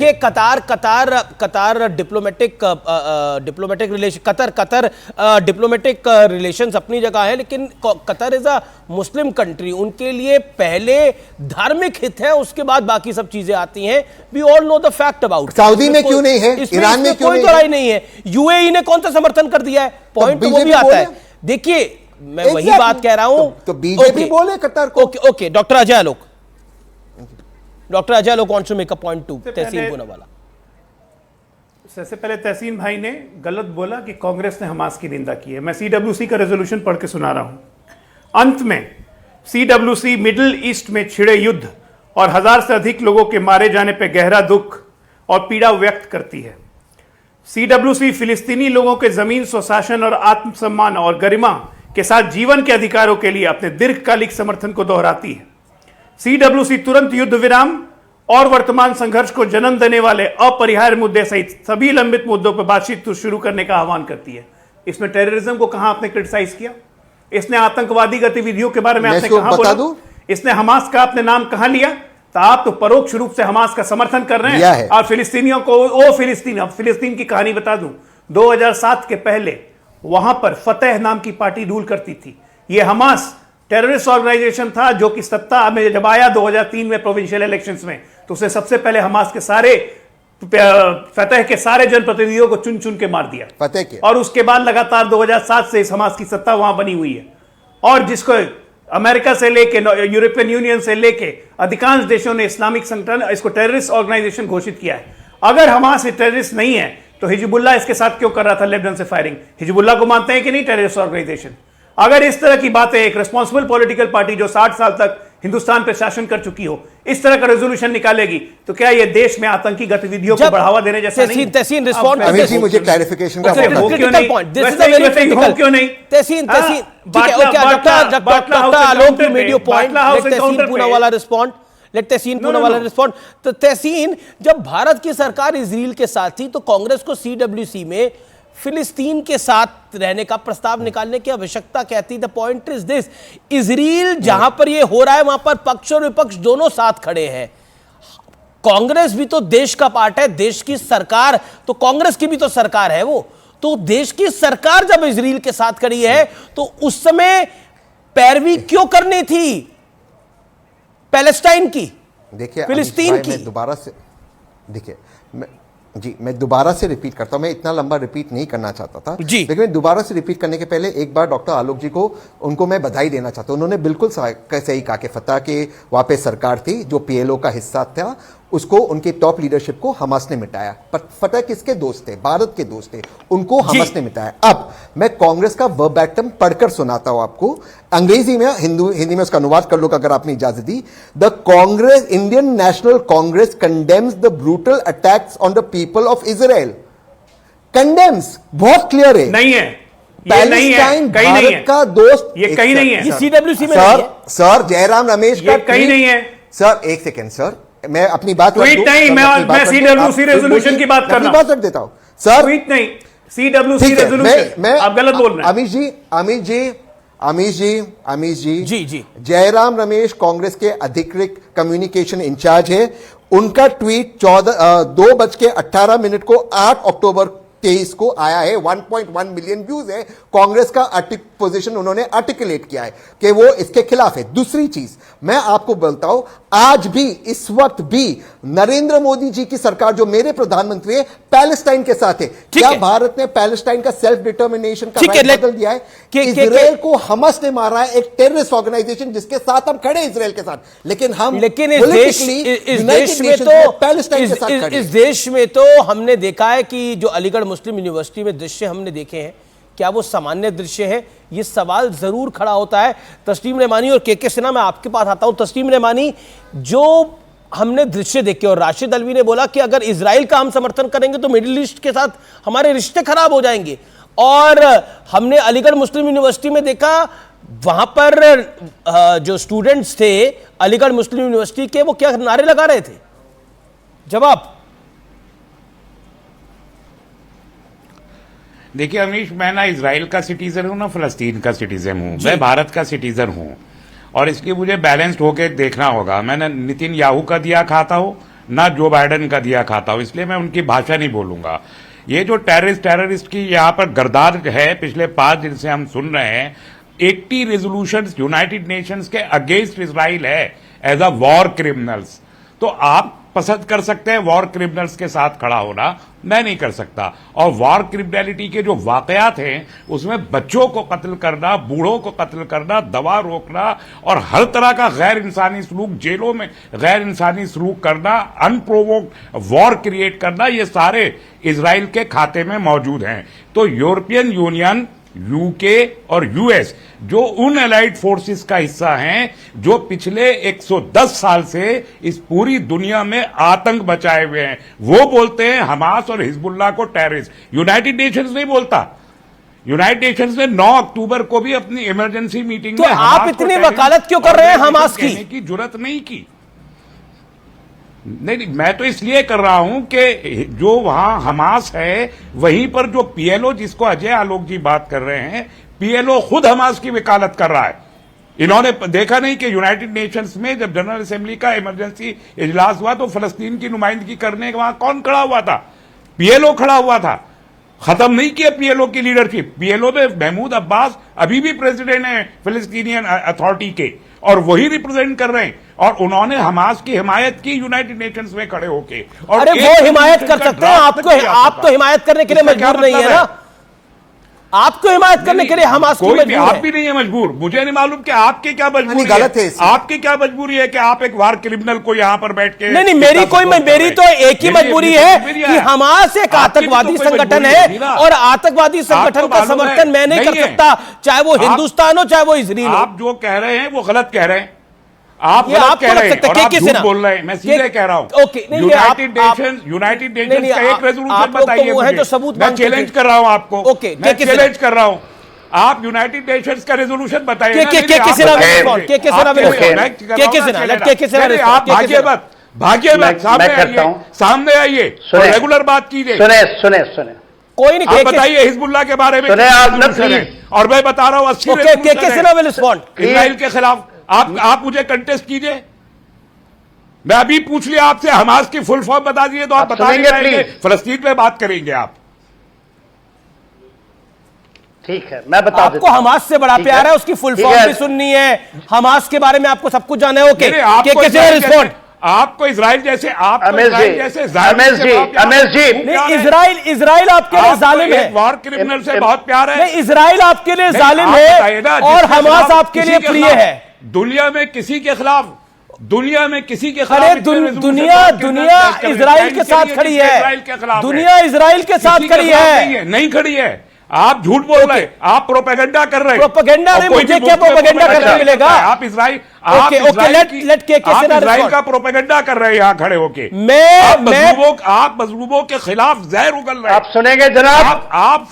कि कतार diplomatic relation Qatar diplomatic relations अपनी जगह है, लेकिन Qatar is a Muslim country. उनके लिए पहले धार्मिक हित है, उसके बाद बाकी सब चीजें आती हैं। We all know the fact about. Saudi में क्यों नहीं है, ईरान में क्यों नहीं है, यूएई ने कौन सा समर्थन कर दिया है, पॉइंट तो वो भी आता है। देखिए मैं वही बात कह रहा हूं, तो बीजेपी बोले कतर को। Okay doctor Ajay Alok wants to make a point to तहसीन पूनावाला। सबसे पहले तहसीन भाई ने गलत बोला कि कांग्रेस ने हमास की निंदा की है। मैं सीडब्ल्यूसी का रेजोल्यूशन पढ़ के सुना रहा हूं। अंत में सीडब्ल्यूसी मिडिल ईस्ट में छिड़े युद्ध और 1000 से अधिक लोगों के मारे जाने पर गहरा दुख और पीड़ा व्यक्त करती है। सीडब्ल्यूसी फिलिस्तीनी लोगों के जमीन स्वशासन और आत्मसम्मान और गरिमा के साथ जीवन के अधिकारों के लिए अपने दीर्घकालिक समर्थन को दोहराती है। सीडब्ल्यूसी तुरंत युद्ध विराम और वर्तमान संघर्ष को जन्म देने वाले अपरिहार्य मुद्दे सहित सभी लंबित मुद्दों पर बातचीत शुरू करने का आह्वान करती है। इसमें टेररिज्म को कहां आपने क्रिटिसाइज किया? इसने आतंकवादी गतिविधियों के बारे में आपने कहां बोला? इसने हमास का आपने नाम कहां लिया? तो आप तो परोक्ष रूप से हमास का समर्थन कर रहे हैं। और फिलिस्तीनियों को फिलिस्तीन की कहानी बता दूं, 2007 के पहले वहां पर फतेह नाम की पार्टी रूल करती थी। यह हमास टेररिस्ट ऑर्गेनाइजेशन था जो कि सत्ता में जब आया 2003 में प्रोविंशियल इलेक्शंस में, तो उसने सबसे पहले हमास के सारे फतेह के सारे जनप्रतिनिधियों को चुन चुन के मार दिया फतेह के। और उसके बाद लगातार 2007 से इस हमास की सत्ता वहां बनी हुई है। और जिसको अमेरिका से लेके यूरोपियन यूनियन से लेके अधिकांश देशों ने इस्लामिक संगठन इसको टेररिस्ट ऑर्गेनाइजेशन घोषित किया है। अगर हमास टेररिस्ट नहीं है तो हिजबुल्लाह इसके साथ क्यों कर रहा था लेबनान से फायरिंग? हिजबुल्लाह को मानते हैं कि नहीं टेररिस्ट ऑर्गेनाइजेशन? अगर इस तरह की बातें एक रिस्पांसिबल पॉलिटिकल पार्टी जो 60 साल तक हिंदुस्तान पर शासन कर चुकी हो इस तरह का रेजोल्यूशन निकालेगी, तो क्या यह देश में आतंकी गतिविधियों को बढ़ावा देने जैसा नहीं? तहसीन रिस्पॉन्ड मुझे क्लैरिफिकेशन का क्यों नहीं? तहसीन तो तहसीन, जब भारत की सरकार इजराइल के साथ थी तो कांग्रेस को सीडब्ल्यूसी में फिलिस्तीन के साथ रहने का प्रस्ताव निकालने की आवश्यकता कहती। The point is this, Israel जहां पर यह हो रहा है वहां पर पक्ष और विपक्ष दोनों साथ खड़े हैं। कांग्रेस भी तो देश का पार्ट है, देश की सरकार तो कांग्रेस की भी तो सरकार है वो, तो देश की सरकार जब इजराइल के साथ खड़ी है तो उस समय पैरवी क्यों करनी थी पैलेस्टाइन की, देखिए फिलिस्तीन की? दोबारा से देखिए मैं दोबारा से रिपीट करता हूं, मैं इतना लंबा रिपीट नहीं करना चाहता था जी, लेकिन मैं दोबारा से रिपीट करने के पहले एक बार डॉक्टर आलोक जी को उनको मैं बधाई देना चाहता हूं। उन्होंने बिल्कुल सही कहा कि फतह के वहां पे सरकार थी जो पीएलओ का हिस्सा था, उसको उनकी टॉप लीडरशिप को हमास ने मिटाया। पर फतह किसके दोस्त थे? भारत के दोस्त थे, उनको हमास ने मिटाया। अब मैं कांग्रेस का वर्बैटम पढ़कर सुनाता हूं आपको, अंग्रेजी में, हिंदी में उसका अनुवाद कर लो अगर आपने इजाजत दी। The Congress, Indian National Congress condemns the brutal attacks on the people of Israel. Condemns बहुत क्लियर है, नहीं है, पैलेस्टाइन भारत का दोस्त, ये कहीं नहीं है, सीडब्ल्यूसी में सर जयराम रमेश का कहीं नहीं है। सर एक सेकेंड सर, मैं अपनी बात ट्वीट नहीं, मैं सीडब्ल्यूसी रेजोल्यूशन की बात कर रहा हूं, बात रख देता हूं सर, ट्वीट नहीं, सीडब्ल्यूसी रेजोल्यूशन। आप गलत बोल रहे हैं। अमीश जी जयराम रमेश कांग्रेस के अधिकृत कम्युनिकेशन इंचार्ज है। उनका ट्वीट 2:18 को 8 अक्टूबर 23 को आया है, 1.1 मिलियन व्यूज है। कांग्रेस का पोजीशन उन्होंने आर्टिकुलेट किया है कि वो इसके खिलाफ है। दूसरी चीज मैं आपको बोलता हूं, आज भी इस वक्त भी नरेंद्र मोदी जी की सरकार जो मेरे प्रधानमंत्री है पैलेस्टाइन के साथ है। क्या भारत ने पैलेस्टाइन का सेल्फ डिटर्मिनेशन का राइट बदल दिया है? इजराइल को हमास ने मारा है, एक टेररिस्ट ऑर्गेनाइजेशन जिसके साथ हम खड़े इजराइल के साथ, लेकिन इस देश में तो हमने देखा है कि जो अलीगढ़ मुस्लिम यूनिवर्सिटी में दृश्य हमने देखे हैं, क्या वो सामान्य दृश्य है? ये सवाल जरूर खड़ा होता है। तस्लीम रहमानी और के सिन्हा, मैं आपके पास आता हूं। तस्लीम रहमानी, जो हमने दृश्य देखे और राशिद अलवी ने बोला कि अगर इजराइल का हम समर्थन करेंगे तो मिडिल ईस्ट के साथ हमारे रिश्ते खराब हो जाएंगे, और हमने अलीगढ़ मुस्लिम यूनिवर्सिटी में देखा वहां पर जो स्टूडेंट्स थे अलीगढ़ मुस्लिम यूनिवर्सिटी के, वो क्या नारे लगा रहे थे? जवाब देखिए अमीश, मैं ना इजराइल का सिटीजन हूं ना फलस्तीन का सिटीजन हूं, मैं भारत का सिटीजन हूं, और इसलिए मुझे बैलेंस्ड होकर देखना होगा। मैंने नितिन याहू का दिया खाता हूं, ना जो बाइडेन का दिया खाता हूं, इसलिए मैं उनकी भाषा नहीं बोलूंगा। ये जो टेररिस्ट की यहाँ पर गर्दार है, पिछले 5 दिन से हम सुन रहे हैं, 80 रेजोल्यूशंस यूनाइटेड नेशंस के अगेंस्ट इजराइल है एज अ वॉर क्रिमिनल्स। तो आप पसंद कर सकते हैं वॉर क्रिमिनल्स के साथ खड़ा होना, मैं नहीं कर सकता। और वॉर क्रिमिनलिटी के जो वाकयात हैं उसमें बच्चों को कत्ल करना, बूढ़ों को कत्ल करना, दवा रोकना और हर तरह का गैर इंसानी सलूक, जेलों में गैर इंसानी सलूक करना, अनप्रोवोक्ड वॉर क्रिएट करना, ये सारे इजराइल के खाते में मौजूद हैं। तो यूरोपियन यूनियन, यूके और यूएस जो उन एलाइड फोर्सेस का हिस्सा हैं जो पिछले 110 साल से इस पूरी दुनिया में आतंक बचाए हुए हैं, वो बोलते हैं हमास और हिजबुल्लाह को टेररिस्ट। यूनाइटेड नेशंस नहीं बोलता। यूनाइटेड नेशंस ने 9 अक्टूबर को भी अपनी इमरजेंसी मीटिंग तो में आप इतनी वकालत क्यों कर रहे हैं हमास की जरूरत नहीं की। नहीं, मैं तो इसलिए कर रहा हूं कि जो वहां हमास है वहीं पर जो पीएलओ, जिसको अजय आलोक जी बात कर रहे हैं, पीएलओ खुद हमास की वकालत कर रहा है। इन्होंने देखा नहीं कि यूनाइटेड नेशंस में जब जनरल असेंबली का इमरजेंसी इजलास हुआ तो फलस्तीन की नुमाइंदगी करने वहां कौन खड़ा हुआ था? पीएलओ खड़ा हुआ था। खत्म नहीं किया पीएलओ की लीडरशिप। पीएलओ में महमूद अब्बास अभी भी प्रेसिडेंट है फिलिस्तीनियन अथॉरिटी के, और वही रिप्रेजेंट कर रहे हैं, और उन्होंने हमास की हिमायत की यूनाइटेड नेशंस में खड़े होके। और अरे वो हिमायत कर सकते हैं, आप तो हिमायत करने के लिए मजबूर नहीं है ना। आपको हिमायत करने के लिए हमास की मजबूर है। आप भी नहीं है मजबूर। मुझे नहीं मालूम कि आपकी क्या मजबूरी गलत है। आपकी क्या मजबूरी है कि आप एक वार क्रिमिनल को यहां पर बैठ के। नहीं, मेरी तो एक ही मजबूरी है कि हमास एक आतंकवादी संगठन है और आतंकवादी संगठन का समर्थन मैं नहीं कर सकता, चाहे वो हिंदुस्तान हो चाहे वो इजराइल हो। आप जो कह रहे हैं वो गलत कह रहे हैं। आप ये गलत कह रहे हैं और आप झूठ ना बोल रहे हैं। मैं सीधे कह रहा हूं। ओके, यूनाइटेड नेशंस का एक रेजोल्यूशन बताइए मुझे। तो सबूत मैं चैलेंज कर रहा हूं आपको। ओके, मैं चैलेंज कर रहा हूं, आप यूनाइटेड नेशंस का रेजोल्यूशन बताइए। आप भागिए मत, सामने आइए, रेगुलर बात कीजिए। सुने कोई नहीं, आप बताइए हिजबुल्लाह के बारे में। और मैं बता रहा हूं 80 इजराइल के खिलाफ। आप मुझे कंटेस्ट कीजिए। मैं अभी पूछ लिया आपसे हमास की फुल फॉर्म बता दीजिए तो आप बता देंगे। फलस्तीन पे बात करेंगे आप। ठीक है, मैं बता आपको हमास से बड़ा प्यार है, उसकी फुल फॉर्म भी सुननी है, हमास के बारे में आपको सब कुछ जानना है। ओके, आपको इजराइल जैसे इजराइल आपके लिए जालिम है। वॉर क्रिमिनल से बहुत प्यार है। इजराइल आपके लिए जालिम है और हमास आपके लिए प्रिय है। दुनिया में किसी के खिलाफ दुनिया इजराइल के साथ खड़ी है। दुनिया इजराइल के साथ खड़ी है, नहीं खड़ी है। आप झूठ बोल रहे हैं, आप प्रोपेगेंडा कर रहे हैं। प्रोपेगेंडा नहीं, मुझे क्या प्रोपेगेंडा करने मिलेगा? आप इजराइल का प्रोपेगेंडा कर रहे हैं यहाँ खड़े होके। आप मजलूबों के खिलाफ जहर उगल रहे हैं। आप सुनेंगे जनाब, आप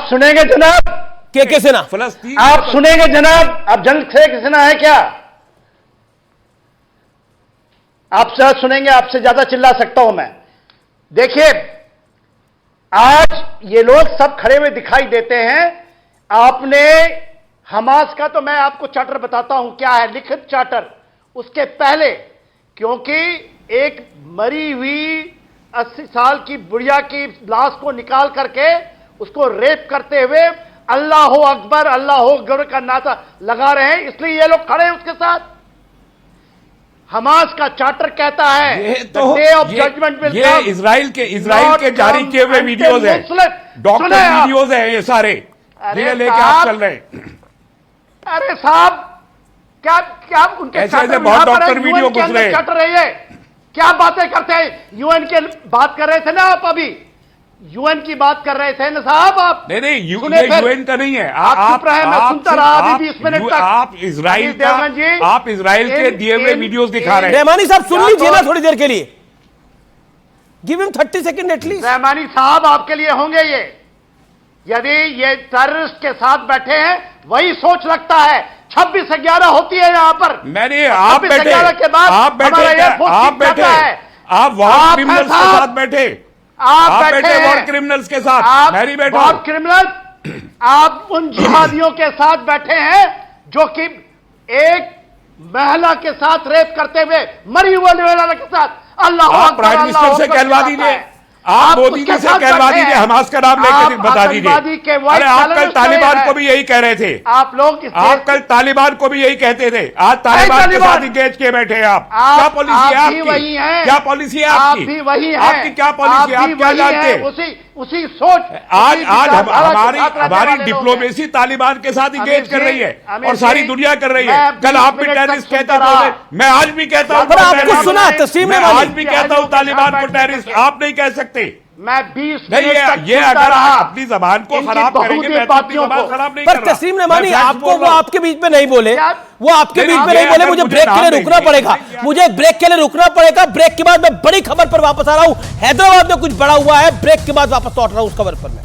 सुनेंगे जनाब, के सेना फलस्तीन आप सुनेंगे जनाब। आप जंग से सेना है क्या? आपसे सुनेंगे, आपसे ज्यादा चिल्ला सकता हूं मैं। देखिए, आज ये लोग सब खड़े हुए दिखाई देते हैं। आपने हमास का, तो मैं आपको चार्टर बताता हूं क्या है, लिखित चार्टर। उसके पहले, क्योंकि एक मरी हुई 80 साल की बुढ़िया की लाश को निकाल करके उसको रेप करते हुए अल्लाह अकबर का नारा लगा रहे हैं, इसलिए ये लोग खड़े हैं उसके साथ। हमास का चार्टर कहता है day of judgement will come. Israel के जारी किए हुए वीडियोज हैं, डॉक्टर वीडियोज हैं ये सारे, लेके आप चल रहे हैं। अरे साहब, क्या उनके बहुत डॉक्टर वीडियो घुस रहे हैं। चार्टर है ये, क्या बातें करते हैं? यूएन के बात कर रहे थे ना आप, अभी यूएन की बात कर रहे थे ना साहब आप। नहीं, यूएन का नहीं है। आप रहे, मैं सुनता रहा अभी 20 मिनट तक। आप इजराइल के दिए हुए वीडियोस दिखा रहे हैं। रहमानी साहब सुन लीजिए ना थोड़ी देर के लिए, give him 30 second at least. Rahmani साहब आपके लिए होंगे ये, यदि ये टेररिस्ट के साथ बैठे हैं, वही सोच लगता है। 26/11 होती है यहां पर। मैंने आप बैठे, आप वॉर क्रिमिनल्स के साथ बैठे, आप बैठे वॉर क्रिमिनल्स के साथ, मैं नहीं बैठा। वॉर क्रिमिनल, आप उन जिहादियों के साथ बैठे हैं जो कि एक महिला के साथ रेप करते हुए, मरी हुई महिला के साथ अल्लाह आप अकबर, प्राइम अल्लाह मिनिस्टर से अकबर कहलवा चिल्लाता दीजिए, है। आप मोदी उसके जी से साथ कहलवा बैठे दीजिए, हैं। हमास का नाम लेकर आप बता दीजिए। आतंकवादी के वाइट अरे आप कल कॉलर तालिबान हैं। को भी यही कह रहे थे, आप लोग इस आप देश- कल तालिबान को भी यही कहते थे, आज तालिबान के तालिबान। साथ इंगेज किए बैठे हैं आप। आप क्या पॉलिसी है आप भी आपकी? वही हैं। क्या पॉलिसी है आप आपकी? भी वही हैं। आपकी क्या पॉलिसी है? आप आप भी क्या वही जानते हैं। हैं? उसी सोच, आज उसी आज विचारधारा के हमारी साथ रहने हमारी वाले लोग हैं। डिप्लोमेसी तालिबान के साथ अमीर इंगेज कर जी, रही है अमीर और सारी जी, दुनिया कर रही मैं है। कल 20 आप भी मिनट टेररिस्ट तक कहते सुनता रहा। थे, मैं आज भी कहता हूं पर आपको टेररिस्ट। सुना तस्लीम मैं रेमानी, आज भी कहता हूं तालिबान को टेररिस्ट, आप नहीं कह सकते। मैं 20 नहीं, मिनट तक ये सुनता अगर रहा। अपनी जबान को इनकी खराब करेंगे, बहुते मैं तो अपनी बातियों जबान को। खराब नहीं पर कर रहा। तस्लीम रेमानी, मैं फैक्ट आपको बोल वो रहा हूं। आपके बीच में नहीं बोले, क्या? वो आपके नहीं, बीच में ये नहीं बोले, अगर मुझे मुझे ब्रेक के नाम लिए रुकना देंगे, पड़ेगा, मुझे एक ब्रेक के लिए रुकना पड़ेगा। ब्रेक के बाद मैं बड़ी खबर पर वापस आ रहा हूं। हैदराबाद में कुछ बड़ा हुआ है, ब्रेक के बाद वापस लौट रहा हूं उस खबर पर मैं।